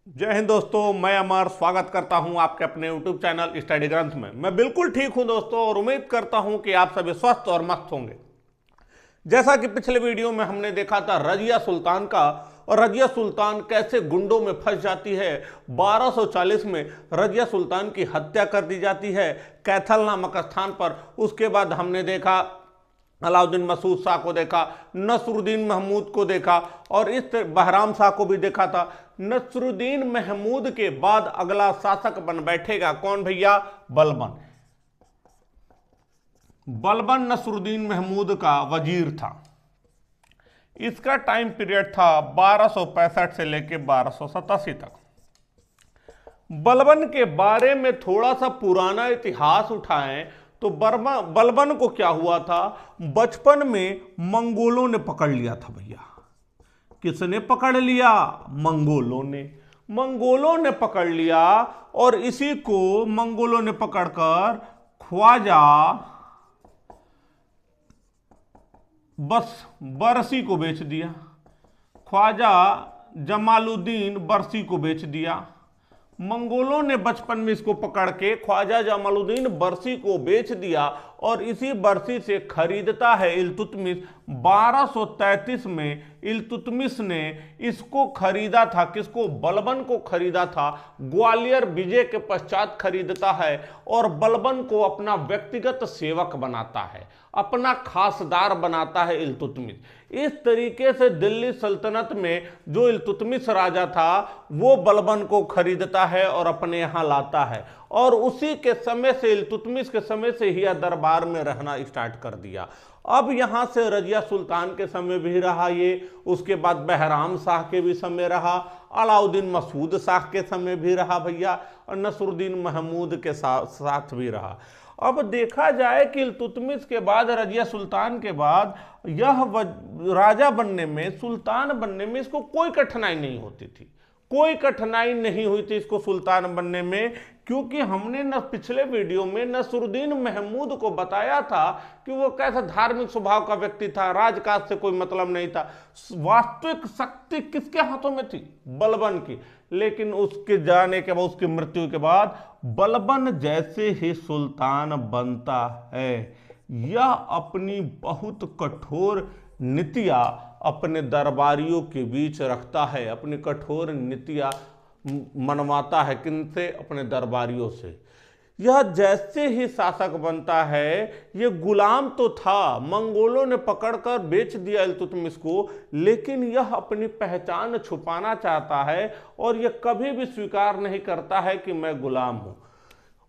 जय हिंद दोस्तों, मैं अमर स्वागत करता हूं आपके अपने YouTube चैनल स्टडी ग्रंथ में। मैं बिल्कुल ठीक हूं दोस्तों और उम्मीद करता हूं कि आप सभी स्वस्थ और मस्त होंगे। जैसा कि पिछले वीडियो में हमने देखा था रजिया सुल्तान का, और रजिया सुल्तान कैसे गुंडों में फंस जाती है। 1240 में रजिया सुल्तान की हत्या कर दी जाती है कैथल नामक स्थान पर। उसके बाद हमने देखा अलाउद्दीन मसूद शाह को देखा, नसरुद्दीन महमूद को देखा और इस बहराम शाह को भी देखा था। नसरुद्दीन महमूद के बाद अगला शासक बन बैठेगा कौन भैया? बलबन। बलबन नसरुद्दीन महमूद का वजीर था। इसका टाइम पीरियड था 1265 से लेकर 1287 तक। बलबन के बारे में थोड़ा सा पुराना इतिहास उठाएं तो बलबन को क्या हुआ था? बचपन में मंगोलों ने पकड़ लिया था भैया। किसने पकड़ लिया? मंगोलों ने। मंगोलों ने पकड़ लिया और इसी को मंगोलों ने पकड़कर ख्वाजा बरसी को बेच दिया। ख्वाजा जमालुद्दीन बरसी को बेच दिया। मंगोलों ने बचपन में इसको पकड़ के ख्वाजा जमालुद्दीन बरसी को बेच दिया और इसी बरसी से खरीदता है इल्तुतमिश। 1233 में इल्तुतमिश ने इसको खरीदा था। किसको? बलबन को खरीदा था। ग्वालियर विजय के पश्चात खरीदता है और बलबन को अपना व्यक्तिगत सेवक बनाता है, अपना खासदार बनाता है इल्तुतमिश। इस तरीके से दिल्ली सल्तनत में जो इल्तुतमिश राजा था वो बलबन को खरीदता है और अपने यहाँ लाता है, और उसी के समय से इल्तुतमिश के समय से ही दरबार में रहना स्टार्ट कर दिया। अब यहाँ से रजिया सुल्तान के समय भी रहा ये, उसके बाद बहराम शाह के भी समय रहा, अलाउद्दीन मसूद शाह के समय भी रहा भैया, और नसरुद्दीन महमूद के साथ भी रहा। अब देखा जाए कि इल्तुतमिश के बाद, रजिया सुल्तान के बाद यह राजा बनने में, सुल्तान बनने में इसको कोई कठिनाई नहीं होती थी। कोई कठिनाई नहीं हुई थी इसको सुल्तान बनने में, क्योंकि हमने न पिछले वीडियो में नसरुद्दीन महमूद को बताया था कि वो कैसा धार्मिक स्वभाव का व्यक्ति था, राजकाज से कोई मतलब नहीं था। वास्तविक शक्ति किसके हाथों में थी? बलबन की। लेकिन उसके जाने के बाद, उसकी मृत्यु के बाद बलबन जैसे ही सुल्तान बनता है, यह अपनी बहुत कठोर नीतियां अपने दरबारियों के बीच रखता है। अपनी कठोर नीतियां मनवाता है। किनसे? अपने दरबारियों से। यह जैसे ही शासक बनता है, ये गुलाम तो था, मंगोलों ने पकड़कर बेच दिया इल्तुतमिश को, लेकिन यह अपनी पहचान छुपाना चाहता है और यह कभी भी स्वीकार नहीं करता है कि मैं गुलाम हूं।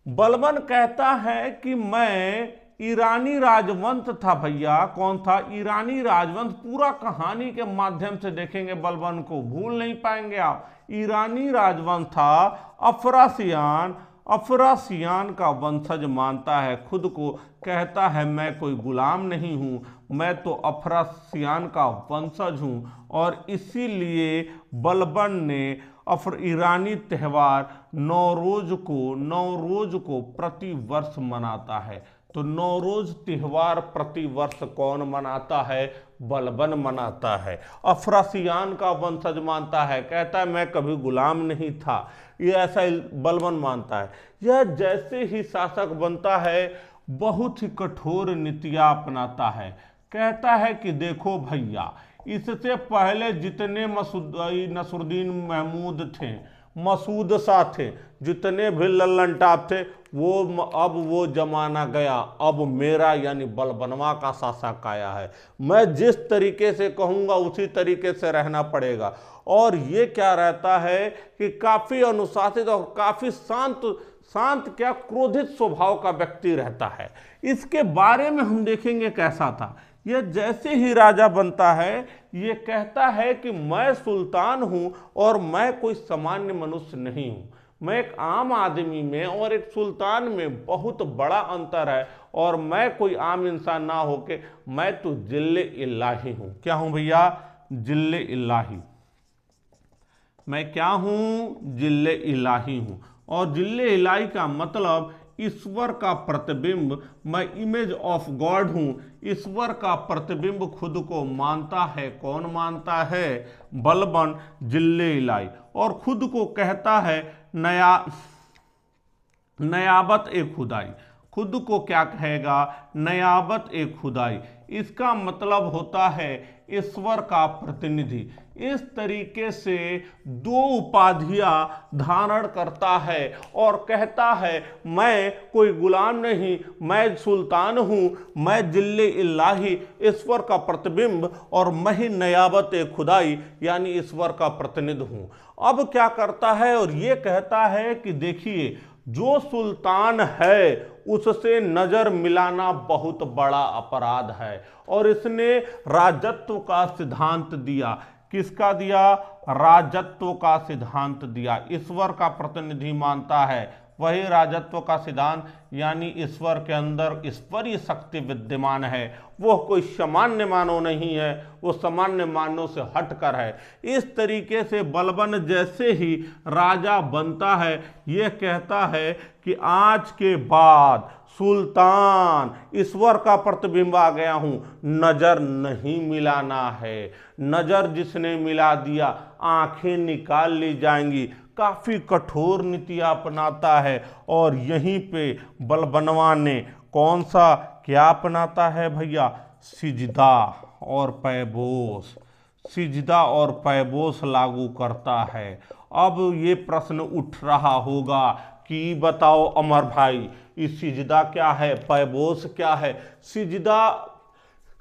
बलबन कहता है कि मैं ईरानी राजवंश था भैया। कौन था? ईरानी राजवंश। पूरा कहानी के माध्यम से देखेंगे, बलबन को भूल नहीं पाएंगे आप। ईरानी राजवंश था। अफरासियान का वंशज मानता है खुद को, कहता है मैं कोई गुलाम नहीं हूं, मैं तो अफरासियान का वंशज हूं। और इसीलिए बलबन ने ईरानी त्यौहार नौरोज को प्रति वर्ष मनाता है। तो नौरोज त्योहार प्रति वर्ष कौन मनाता है? बलबन मनाता है। अफरासियान का वंशज मानता है, कहता है मैं कभी गुलाम नहीं था, ये ऐसा बलबन मानता है। यह जैसे ही शासक बनता है बहुत ही कठोर नीतियां अपनाता है। कहता है कि देखो भैया, इससे पहले जितने नसरुद्दीन महमूद थे, मसूद शाह थे, जितने भी लल्लन टाप थे, अब वो जमाना गया। अब मेरा यानी बलबनवा का शासक आया है। मैं जिस तरीके से कहूंगा उसी तरीके से रहना पड़ेगा। और ये क्या रहता है कि काफी अनुशासित और काफी शांत क्या, क्रोधित स्वभाव का व्यक्ति रहता है। इसके बारे में हम देखेंगे कैसा था। यह जैसे ही राजा बनता है, ये कहता है कि मैं सुल्तान हूं और मैं कोई सामान्य मनुष्य नहीं हूं। मैं एक आम आदमी में और एक सुल्तान में बहुत बड़ा अंतर है, और मैं कोई आम इंसान ना होके मैं तो जिल्ले इलाही हूं। क्या हूं भैया? जिल्ले इलाही। मैं क्या हूं? जिल्ले इलाही हूं। और जिल्ले इलाही का मतलब ईश्वर का प्रतिबिंब, मैं इमेज ऑफ गॉड हूं, ईश्वर का प्रतिबिंब खुद को मानता है। कौन मानता है? बलबन जिल्ले इलाई। और खुद को कहता है नयाबत ए खुदाई। खुद को क्या कहेगा? नयाबत ए खुदाई। इसका मतलब होता है ईश्वर का प्रतिनिधि। इस तरीके से दो उपाधियां धारण करता है और कहता है मैं कोई गुलाम नहीं, मैं सुल्तान हूं, मैं जिल्ले इल्लाही, ईश्वर का प्रतिबिंब, और मैं ही नयाबत ए खुदाई यानी ईश्वर का प्रतिनिधि हूं। अब क्या करता है? और ये कहता है कि देखिए, जो सुल्तान है उससे नजर मिलाना बहुत बड़ा अपराध है। और इसने राजत्व का सिद्धांत दिया। किसका दिया? राजत्व का सिद्धांत दिया। ईश्वर का प्रतिनिधि मानता है, वही राजत्व का सिद्धांत, यानी ईश्वर के अंदर ईश्वरीय शक्ति विद्यमान है। वो कोई सामान्य मानव नहीं है, वो सामान्य मानव से हटकर है। इस तरीके से बलबन जैसे ही राजा बनता है, ये कहता है कि आज के बाद सुल्तान, ईश्वर का प्रतिबिंब आ गया हूं, नजर नहीं मिलाना है। नजर जिसने मिला दिया, आंखें निकाल ली जाएंगी। काफी कठोर नीतियां अपनाता है। और यहीं पे बलबनवा ने कौन सा क्या अपनाता है भैया? सिजदा और पैबोस। सिजदा और पैबोस लागू करता है। अब ये प्रश्न उठ रहा होगा कि बताओ अमर भाई, इस सिजदा क्या है, पैबोस क्या है? सिजदा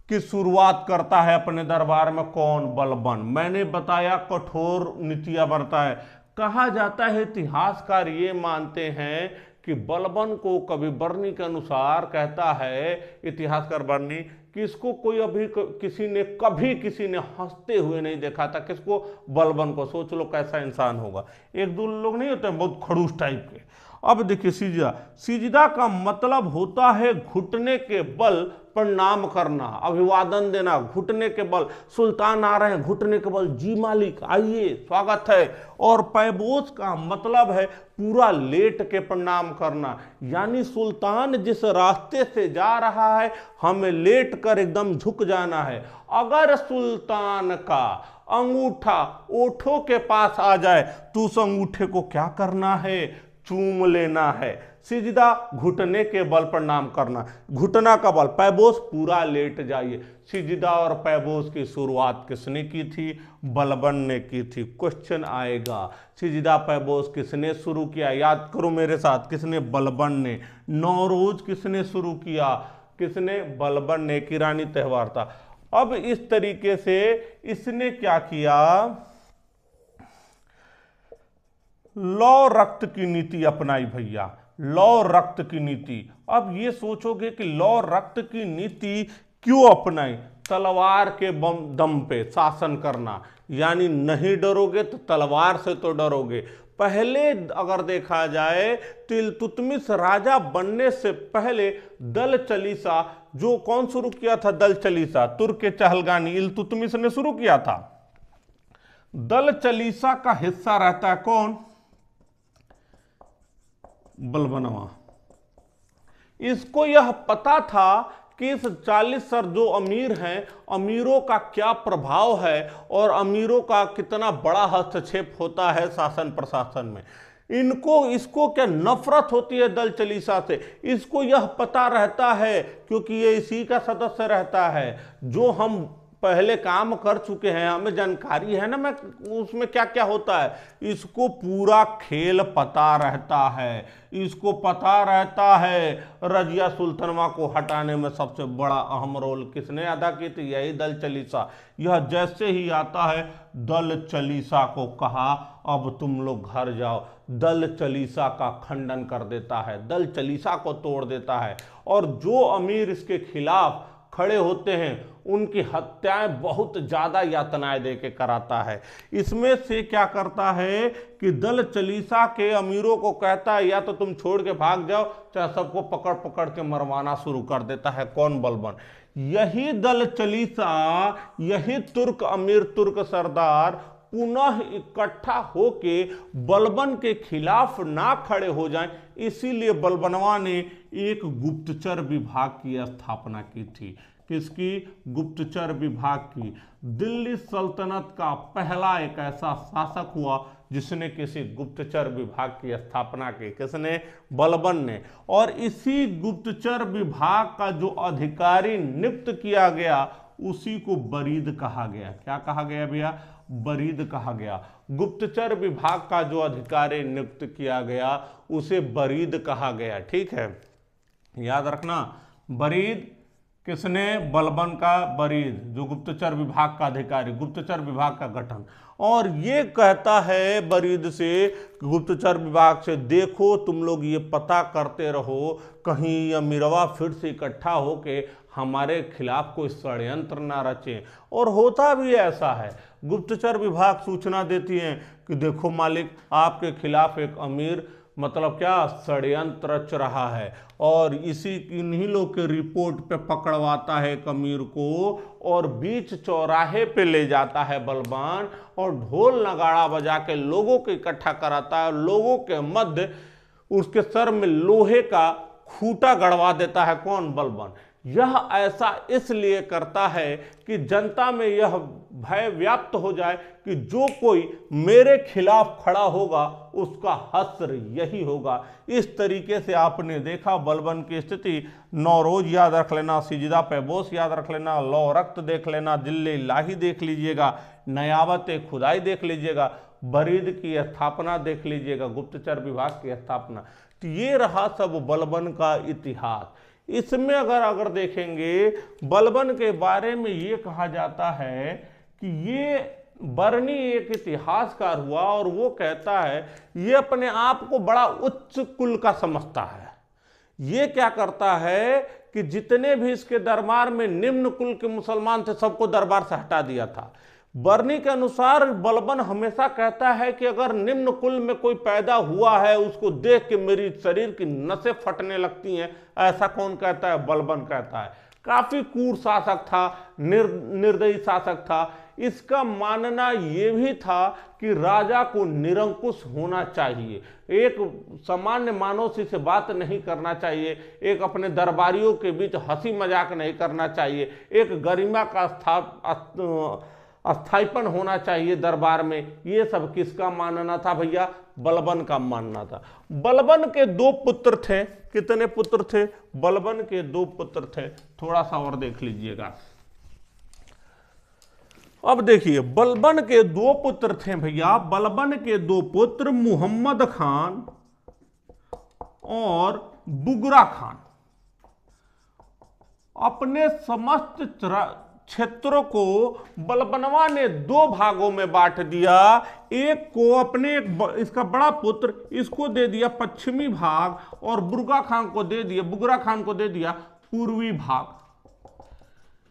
की शुरुआत करता है अपने दरबार में कौन? बलबन। मैंने बताया कठोर नीतियां बरता है। कहा जाता है, इतिहासकार ये मानते हैं कि बलबन को कभी बर्नी के अनुसार कहता है इतिहासकार बर्नी कि इसको कोई अभी किसी ने हंसते हुए नहीं देखा था। किसको? बलबन को। सोच लो कैसा इंसान होगा। एक दो लोग नहीं होते बहुत खड़ूस टाइप के। अब देखिए सिजदा, सिजदा का मतलब होता है घुटने के बल प्रणाम करना, अभिवादन देना, घुटने के बल। सुल्तान आ रहे हैं, घुटने के बल, जी मालिक आइए, स्वागत है। और पैबोस का मतलब है पूरा लेट के प्रणाम करना, यानी सुल्तान जिस रास्ते से जा रहा है हमें लेट कर एकदम झुक जाना है। अगर सुल्तान का अंगूठा ओठों के पास आ जाए तो उस अंगूठे को क्या करना है? चूम लेना है। सिजदा घुटने के बल प्रणाम करना, घुटना का बल। पैबोस पूरा लेट जाइए। सिजदा और पैबोस की शुरुआत किसने की थी? बलबन ने की थी। क्वेश्चन आएगा, सिजदा पैबोस किसने शुरू किया? याद करो मेरे साथ, किसने? बलबन ने। नौरोज किसने शुरू किया? किसने? बलबन ने। किरानी त्योहार था। अब इस तरीके से इसने क्या किया? लौ रक्त की नीति अपनाई भैया, लौ रक्त की नीति। अब ये सोचोगे कि लौ रक्त की नीति क्यों अपनाई? तलवार के दम पे शासन करना, यानी नहीं डरोगे तो तलवार से तो डरोगे। पहले अगर देखा जाए तो इल्तुतमिश राजा बनने से पहले दल चलीसा, जो कौन शुरू किया था? दल चलीसा तुर्क के चहलगानी इल्तुतमिश ने शुरू किया था। दल चलीसा का हिस्सा रहता है कौन? बलबनवा। इसको यह पता था कि इस 40 सर जो अमीर हैं, अमीरों का क्या प्रभाव है और अमीरों का कितना बड़ा हस्तक्षेप होता है शासन प्रशासन में। इसको क्या नफरत होती है दल चलीसा से, इसको यह पता रहता है क्योंकि ये इसी का सदस्य रहता है। जो हम पहले काम कर चुके हैं, हमें जानकारी है ना मैं उसमें क्या क्या होता है। इसको पूरा खेल पता रहता है। इसको पता रहता है रजिया सुल्तानवा को हटाने में सबसे बड़ा अहम रोल किसने अदा की थी? यही दल चलीसा। यह जैसे ही आता है दल चलीसा को कहा अब तुम लोग घर जाओ, दल चलीसा का खंडन कर देता है, दल चलीसा को तोड़ देता है। और जो अमीर इसके खिलाफ खड़े होते हैं उनकी हत्याएं बहुत ज्यादा यातनाएं देके कराता है। इसमें से क्या करता है कि दल चलीसा के अमीरों को कहता है या तो तुम छोड़ के भाग जाओ, चाहे सबको पकड़ पकड़ के मरवाना शुरू कर देता है। कौन? बलबन। यही दल चलीसा, यही तुर्क अमीर, तुर्क सरदार पुनः इकट्ठा होके बलबन के खिलाफ ना खड़े हो जाएं, इसीलिए बलबनवा ने एक गुप्तचर विभाग की स्थापना की थी। किसकी? गुप्तचर विभाग की। दिल्ली सल्तनत का पहला एक ऐसा शासक हुआ जिसने किसी गुप्तचर विभाग की स्थापना की। किसने? बलबन ने। और इसी गुप्तचर विभाग का जो अधिकारी नियुक्त किया गया उसी को बरीद कहा गया। क्या कहा गया भैया? बरीद कहा गया। गुप्तचर विभाग का जो अधिकारी नियुक्त किया गया उसे बरीद कहा गया। ठीक है, याद रखना, बरीद किसने? बलबन का बरीद, जो गुप्तचर विभाग का अधिकारी, गुप्तचर विभाग का गठन। और ये कहता है बरीद से, गुप्तचर विभाग से, देखो तुम लोग ये पता करते रहो कहीं अमीरवा फिर से इकट्ठा होके हमारे खिलाफ कोई षड्यंत्र ना रचे। और होता भी ऐसा है, गुप्तचर विभाग सूचना देती है कि देखो मालिक, आपके खिलाफ एक अमीर मतलब क्या षड्यंत्र रच रहा है, और इसी इन्हीं लोग के रिपोर्ट पे पकड़वाता है एक अमीर को और बीच चौराहे पे ले जाता है बलबन और ढोल नगाड़ा बजा के लोगों को इकट्ठा कराता है। लोगों के मध्य उसके सर में लोहे का खूंटा गड़वा देता है। कौन? बलबन। यह ऐसा इसलिए करता है कि जनता में यह भय व्याप्त हो जाए कि जो कोई मेरे खिलाफ खड़ा होगा उसका हश्र यही होगा। इस तरीके से आपने देखा बलबन की स्थिति। नौरोज याद रख लेना, सिजदा पैबोस याद रख लेना, लौ रक्त देख लेना, दिल्ली लाही देख लीजिएगा, नयावत खुदाई देख लीजिएगा, बरीद की स्थापना देख लीजिएगा, गुप्तचर विभाग की स्थापना। तो ये रहा सब बलबन का इतिहास। इसमें अगर देखेंगे बलबन के बारे में ये कहा जाता है कि ये बरनी एक इतिहासकार हुआ और वो कहता है ये अपने आप को बड़ा उच्च कुल का समझता है। ये क्या करता है कि जितने भी इसके दरबार में निम्न कुल के मुसलमान थे सबको दरबार से हटा दिया था। बरनी के अनुसार बलबन हमेशा कहता है कि अगर निम्न कुल में कोई पैदा हुआ है उसको देख के मेरी शरीर की नसें फटने लगती हैं। ऐसा कौन कहता है? बलबन कहता है। काफी क्रूर शासक था, निर्दयी शासक था। इसका मानना यह भी था कि राजा को निरंकुश होना चाहिए, एक सामान्य मानव से बात नहीं करना चाहिए, एक अपने दरबारियों के बीच हंसी मजाक नहीं करना चाहिए, एक गरिमा का स्थायीपन होना चाहिए दरबार में। ये सब किसका मानना था भैया? बलबन का मानना था। बलबन के दो पुत्र थे। कितने पुत्र थे? बलबन के दो पुत्र थे। थोड़ा सा और देख लीजिएगा। अब देखिए बलबन के दो पुत्र थे भैया। बलबन के दो पुत्र मुहम्मद खान और बुगरा खान अपने समस्त क्षेत्रों को बलबनवा ने दो भागों में बांट दिया। एक को अपने इसका बड़ा पुत्र इसको दे दिया पश्चिमी भाग और बुगरा खान को दे दिया पूर्वी भाग।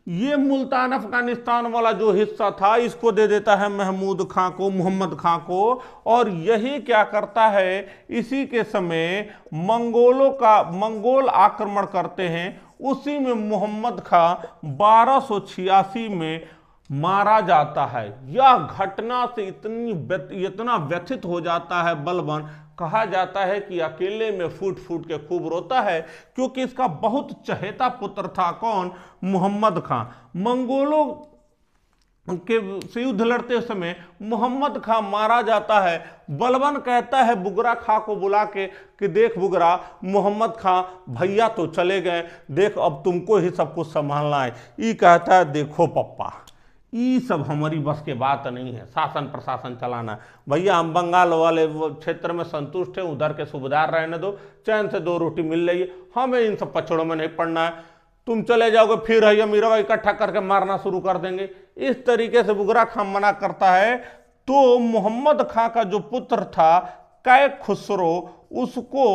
ये मुल्तान अफगानिस्तान वाला जो हिस्सा था इसको दे देता है महमूद खां को, मोहम्मद खां को। और यही क्या करता है, इसी के समय मंगोल आक्रमण करते हैं। उसी में मोहम्मद खां 1286 में मारा जाता है। यह घटना से इतना व्यथित हो जाता है बलबन, कहा जाता है कि अकेले में फूट फूट के खूब रोता है, क्योंकि इसका बहुत चहेता पुत्र था। कौन? मोहम्मद खां। मंगोलों के से युद्ध लड़ते समय मोहम्मद खां मारा जाता है। बलबन कहता है बुगरा खां को बुला के कि देख बुगरा, मोहम्मद खां भैया तो चले गए, देख अब तुमको ही सब कुछ संभालना है। ये कहता है देखो पप्पा, ये सब हमारी बस के बात नहीं है, शासन प्रशासन चलाना। भैया हम बंगाल वाले क्षेत्र में संतुष्ट हैं, उधर के सूबेदार रहने दो, चैन से दो रोटी मिल रही है, हमें इन सब पचड़ों में नहीं पड़ना है। तुम चले जाओगे फिर है मीरवा इकट्ठा करके मारना शुरू कर देंगे। इस तरीके से बुगरा खां मना करता है। तो मोहम्मद खां का जो पुत्र था कै खुसरो, उसको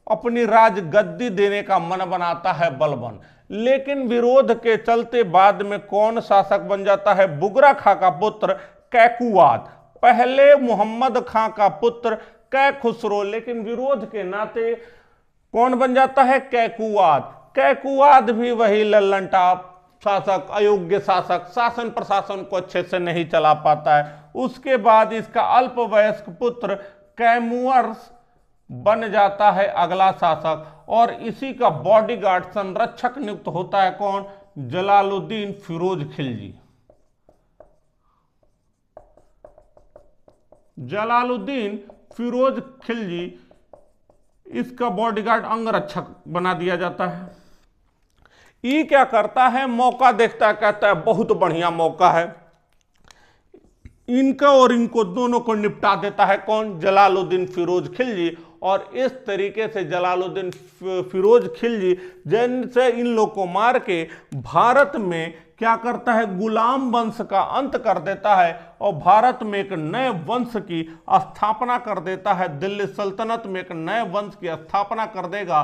अपनी राजगद्दी देने का मन बनाता है बलबन। लेकिन विरोध के चलते बाद में कौन शासक बन जाता है? बुगरा खां का पुत्र कैकुवाद। पहले मोहम्मद खां का पुत्र कै खुसरो, लेकिन विरोध के नाते कौन बन जाता है? कैकुवाद। कैकुवाद भी वही लल्लन टॉप शासक, अयोग्य शासक शासन प्रशासन को अच्छे से नहीं चला पाता है। उसके बाद इसका अल्पवयस्क पुत्र कैमुअर्स बन जाता है अगला शासक, और इसी का बॉडीगार्ड संरक्षक नियुक्त होता है कौन? जलालुद्दीन फिरोज खिलजी। जलालुद्दीन फिरोज खिलजी, इसका बॉडीगार्ड अंगरक्षक बना दिया जाता है। ये क्या करता है? मौका देखता है, कहता है बहुत बढ़िया मौका है, इनका और इनको दोनों को निपटा देता है कौन? जलालुद्दीन फिरोज खिलजी। और इस तरीके से जलालुद्दीन फिरोज खिलजी जिनसे इन लोग को मार के भारत में क्या करता है? गुलाम वंश का अंत कर देता है और भारत में एक नए वंश की स्थापना कर देता है। दिल्ली सल्तनत में एक नए वंश की स्थापना कर देगा।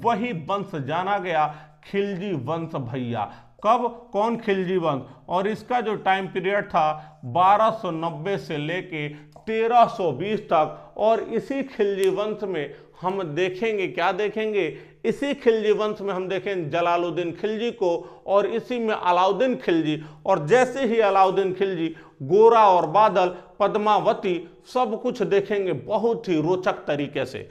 वही वंश जाना गया खिलजी वंश भैया। कब? कौन? खिलजी वंश। और इसका जो टाइम पीरियड था 1290 से लेके 1320 तक। और इसी खिलजी वंश में हम देखेंगे, क्या देखेंगे? इसी खिलजी वंश में हम देखेंगे जलालुद्दीन खिलजी को, और इसी में अलाउद्दीन खिलजी। और जैसे ही अलाउद्दीन खिलजी, गोरा और बादल, पद्मावती, सब कुछ देखेंगे बहुत ही रोचक तरीके से।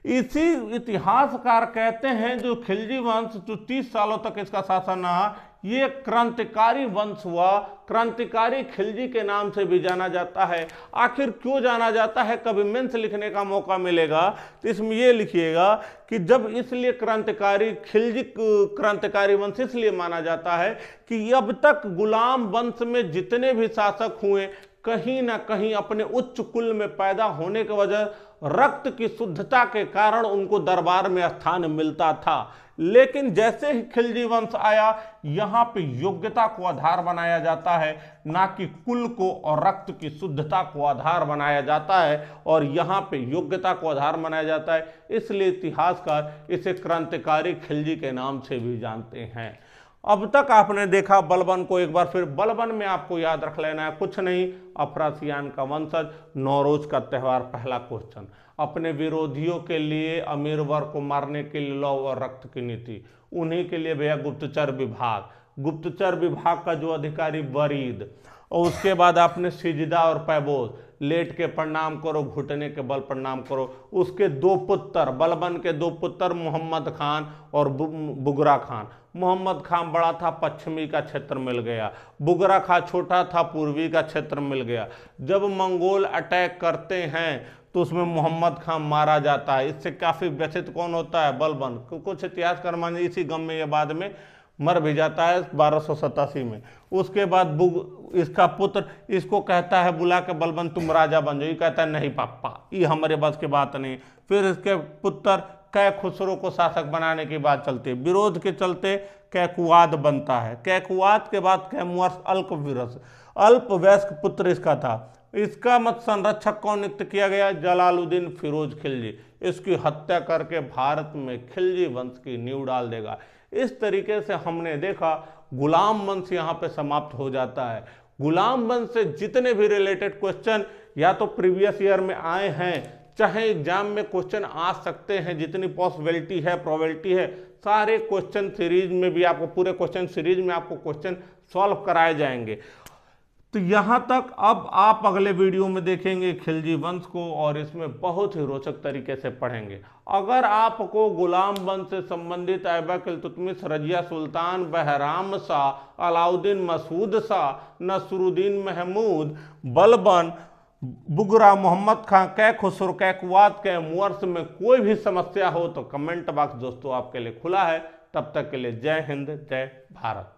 इसी इतिहासकार कहते हैं जो खिलजी वंश जो 30 सालों तक इसका शासन रहा, ये क्रांतिकारी वंश हुआ। क्रांतिकारी खिलजी के नाम से भी जाना जाता है। आखिर क्यों जाना जाता है? कभी मेंस लिखने का मौका मिलेगा तो इसमें ये लिखिएगा कि जब इसलिए क्रांतिकारी खिलजी क्रांतिकारी वंश इसलिए माना जाता है कि अब तक गुलाम वंश में जितने भी शासक हुए, कहीं ना कहीं अपने उच्च कुल में पैदा होने की वजह रक्त की शुद्धता के कारण उनको दरबार में स्थान मिलता था। लेकिन जैसे ही खिलजी वंश आया, यहाँ पे योग्यता को आधार बनाया जाता है, ना कि कुल को और रक्त की शुद्धता को आधार बनाया जाता है। और यहाँ पे योग्यता को आधार बनाया जाता है, इसलिए इतिहासकार इसे क्रांतिकारी खिलजी के नाम से भी जानते हैं। अब तक आपने देखा बलबन को, एक बार फिर बलबन में आपको याद रख लेना है, कुछ नहीं, अफरासियान का वंशज, नौरोज का त्यौहार। पहला क्वेश्चन, अपने विरोधियों के लिए, अमीर वर्ग को मारने के लिए लौ और रक्त की नीति, उन्हीं के लिए भैया गुप्तचर विभाग। गुप्तचर विभाग का जो अधिकारी वरीद। और उसके बाद आपने सिजदा और पैबोज, लेट के प्रणाम करो, घुटने के बल प्रणाम करो। उसके दो पुत्र, बलबन के दो पुत्र मोहम्मद खान और बुगरा खान। मोहम्मद खान बड़ा था, पश्चिमी का क्षेत्र मिल गया। बुगरा खान छोटा था, पूर्वी का क्षेत्र मिल गया। जब मंगोल अटैक करते हैं तो उसमें मोहम्मद खान मारा जाता है। इससे काफी व्यथित कौन होता है? बलबन। कुछ इतिहासकार माने इसी गम में ये बाद में मर भी जाता है 1287 में। उसके बाद इसका पुत्र इसको कहता है बुला के, बलबन तुम राजा बन जाओ। ये कहता है नहीं पापा, ये हमारे बस की बात नहीं। फिर इसके पुत्र कै खुसरो को शासक बनाने की बात चलती है। विरोध के चलते कैकुवाद बनता है। कैकुवाद के बाद कैमुअर्स अल्पवयस्क पुत्र इसका था। इसका मत संरक्षक कौन नियुक्त किया गया? जलालुद्दीन फिरोज खिलजी। इसकी हत्या करके भारत में खिलजी वंश की नींव डाल देगा। इस तरीके से हमने देखा गुलाम वंश यहाँ पे समाप्त हो जाता है। गुलाम वंश से जितने भी रिलेटेड क्वेश्चन या तो प्रीवियस ईयर में आए हैं, चाहे एग्जाम में क्वेश्चन आ सकते हैं, जितनी पॉसिबिलिटी है, प्रोबेबिलिटी है, सारे क्वेश्चन सीरीज में भी आपको, पूरे क्वेश्चन सीरीज में आपको क्वेश्चन सॉल्व कराए जाएंगे। तो यहाँ तक अब आप अगले वीडियो में देखेंगे खिलजी वंश को, और इसमें बहुत ही रोचक तरीके से पढ़ेंगे। अगर आपको गुलाम वंश से संबंधित ऐबक इल्तुतमिश, रजिया सुल्तान, बहराम शाह, अलाउद्दीन मसूद शाह, नसरुद्दीन महमूद, बलबन, बुगरा, मोहम्मद खान, कै खुसरो, कैकुवाद, कैमुअर्स में कोई भी समस्या हो तो कमेंट बॉक्स दोस्तों आपके लिए खुला है। तब तक के लिए जय हिंद, जय भारत।